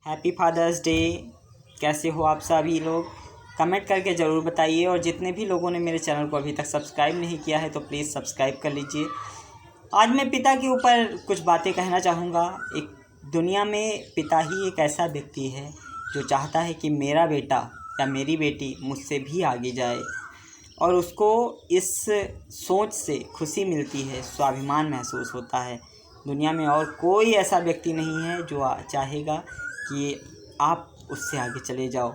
Happy father's day. कैसे हो आप सभी लोग? कमेंट करके ज़रूर बताइए। और जितने भी लोगों ने मेरे चैनल को अभी तक सब्सक्राइब नहीं किया है तो प्लीज़ सब्सक्राइब कर लीजिए। आज मैं पिता के ऊपर कुछ बातें कहना चाहूँगा। एक दुनिया में पिता ही एक ऐसा व्यक्ति है जो चाहता है कि मेरा बेटा या मेरी बेटी मुझसे भी आगे जाए, और उसको इस सोच से खुशी मिलती है, स्वाभिमान महसूस होता है। दुनिया में और कोई ऐसा व्यक्ति नहीं है जो चाहेगा कि आप उससे आगे चले जाओ।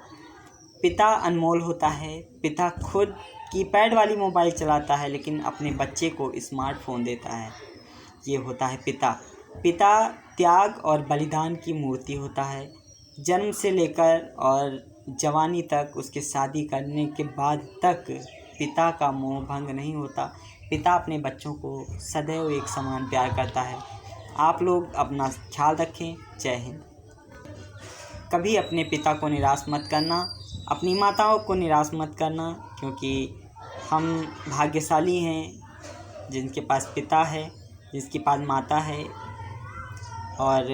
पिता अनमोल होता है। पिता खुद कीपैड वाली मोबाइल चलाता है लेकिन अपने बच्चे को स्मार्टफोन देता है। ये होता है पिता। पिता त्याग और बलिदान की मूर्ति होता है। जन्म से लेकर और जवानी तक, उसके शादी करने के बाद तक पिता का मोह भंग नहीं होता। पिता अपने बच्चों को सदैव एक समान प्यार करता है। आप लोग अपना ख्याल रखें। जय हिंद। कभी अपने पिता को निराश मत करना, अपनी माताओं को निराश मत करना, क्योंकि हम भाग्यशाली हैं जिनके पास पिता है, जिसके पास माता है। और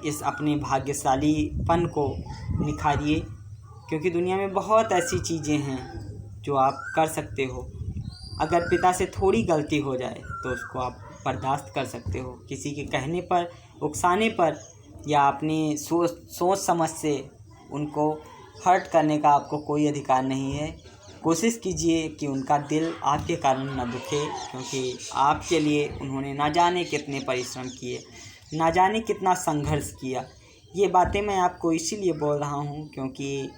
इस अपने भाग्यशालीपन को निखारिए, क्योंकि दुनिया में बहुत ऐसी चीज़ें हैं जो आप कर सकते हो। अगर पिता से थोड़ी गलती हो जाए तो उसको आप बर्दाश्त कर सकते हो। किसी के कहने पर, उकसाने पर या अपनी सोच समझ से उनको हर्ट करने का आपको कोई अधिकार नहीं है। कोशिश कीजिए कि उनका दिल आपके कारण न दुखे, क्योंकि आपके लिए उन्होंने ना जाने कितने परिश्रम किए, ना जाने कितना संघर्ष किया। ये बातें मैं आपको इसीलिए बोल रहा हूँ क्योंकि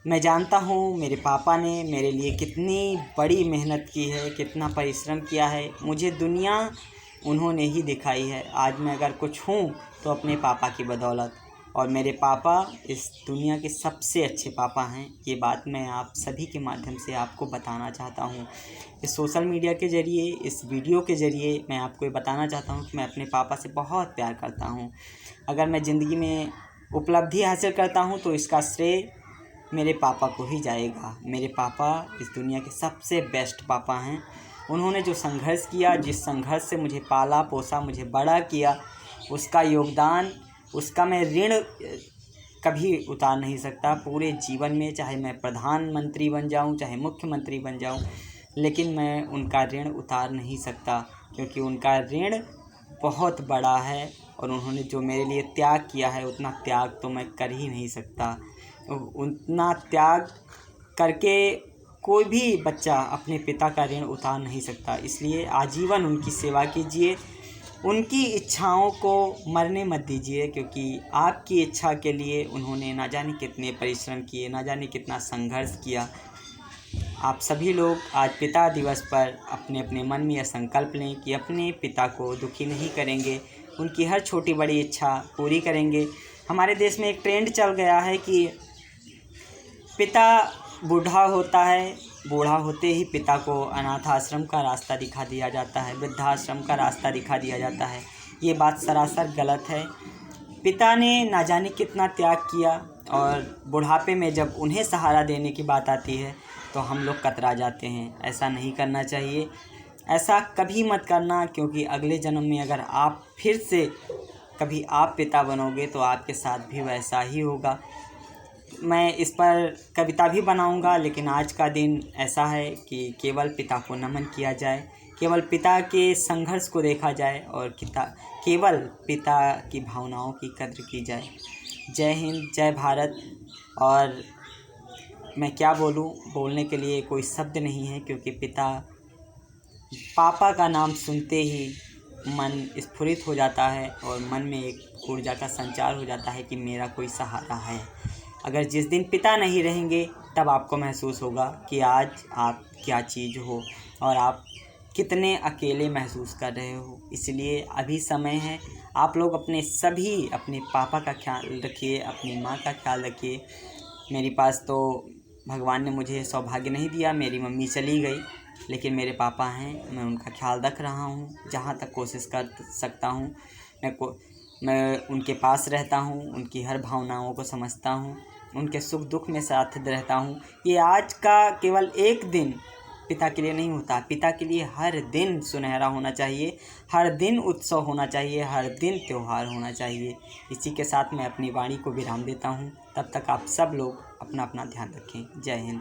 मैं जानता हूँ मेरे पापा ने मेरे लिए कितनी बड़ी मेहनत की है, कितना परिश्रम किया है। मुझे दुनिया उन्होंने ही दिखाई है। आज मैं अगर कुछ हूँ तो अपने पापा की बदौलत, और मेरे पापा इस दुनिया के सबसे अच्छे पापा हैं। ये बात मैं आप सभी के माध्यम से आपको बताना चाहता हूँ। इस सोशल मीडिया के ज़रिए, इस वीडियो के ज़रिए मैं आपको ये बताना चाहता हूँ कि मैं अपने पापा से बहुत प्यार करता हूँ। अगर मैं ज़िंदगी में उपलब्धि हासिल करता हूँ तो इसका श्रेय मेरे पापा को ही जाएगा। मेरे पापा इस दुनिया के सबसे बेस्ट पापा हैं। उन्होंने जो संघर्ष किया, जिस संघर्ष से मुझे पाला पोसा, मुझे बड़ा किया, उसका योगदान, उसका मैं ऋण कभी उतार नहीं सकता पूरे जीवन में। चाहे मैं प्रधानमंत्री बन जाऊं, चाहे मुख्यमंत्री बन जाऊं, लेकिन मैं उनका ऋण उतार नहीं सकता, क्योंकि उनका ऋण बहुत बड़ा है। और उन्होंने जो मेरे लिए त्याग किया है, उतना त्याग तो मैं कर ही नहीं सकता। उतना त्याग करके कोई भी बच्चा अपने पिता का ऋण उतार नहीं सकता। इसलिए आजीवन उनकी सेवा कीजिए, उनकी इच्छाओं को मरने मत दीजिए, क्योंकि आपकी इच्छा के लिए उन्होंने ना जाने कितने परिश्रम किए, ना जाने कितना संघर्ष किया। आप सभी लोग आज पिता दिवस पर अपने अपने मन में यह संकल्प लें कि अपने पिता को दुखी नहीं करेंगे, उनकी हर छोटी बड़ी इच्छा पूरी करेंगे। हमारे देश में एक ट्रेंड चल गया है कि पिता बूढ़ा होता है, बूढ़ा होते ही पिता को अनाथ आश्रम का रास्ता दिखा दिया जाता है, वृद्धाश्रम का रास्ता दिखा दिया जाता है। ये बात सरासर गलत है। पिता ने ना जाने कितना त्याग किया, और बुढ़ापे में जब उन्हें सहारा देने की बात आती है तो हम लोग कतरा जाते हैं। ऐसा नहीं करना चाहिए। ऐसा कभी मत करना, क्योंकि अगले जन्म में अगर आप फिर से कभी आप पिता बनोगे तो आपके साथ भी वैसा ही होगा। मैं इस पर कविता भी बनाऊंगा, लेकिन आज का दिन ऐसा है कि केवल पिता को नमन किया जाए, केवल पिता के संघर्ष को देखा जाए, और केवल पिता की भावनाओं की कद्र की जाए। जय हिंद, जय भारत। और मैं क्या बोलूं, बोलने के लिए कोई शब्द नहीं है, क्योंकि पापा का नाम सुनते ही मन स्फुरित हो जाता है और मन में एक ऊर्जा का संचार हो जाता है कि मेरा कोई सहारा है। अगर जिस दिन पिता नहीं रहेंगे तब आपको महसूस होगा कि आज आप क्या चीज़ हो और आप कितने अकेले महसूस कर रहे हो। इसलिए अभी समय है, आप लोग अपने पापा का ख्याल रखिए, अपनी माँ का ख्याल रखिए। मेरे पास तो भगवान ने मुझे सौभाग्य नहीं दिया, मेरी मम्मी चली गई, लेकिन मेरे पापा हैं, मैं उनका ख्याल रख रहा हूँ। जहाँ तक कोशिश कर सकता हूँ मैं उनके पास रहता हूँ, उनकी हर भावनाओं को समझता हूँ, उनके सुख दुख में साथ रहता हूँ। ये आज का केवल एक दिन पिता के लिए नहीं होता। पिता के लिए हर दिन सुनहरा होना चाहिए, हर दिन उत्सव होना चाहिए, हर दिन त्यौहार होना चाहिए। इसी के साथ मैं अपनी वाणी को विराम देता हूँ। तब तक आप सब लोग अपना अपना ध्यान रखें। जय हिंद।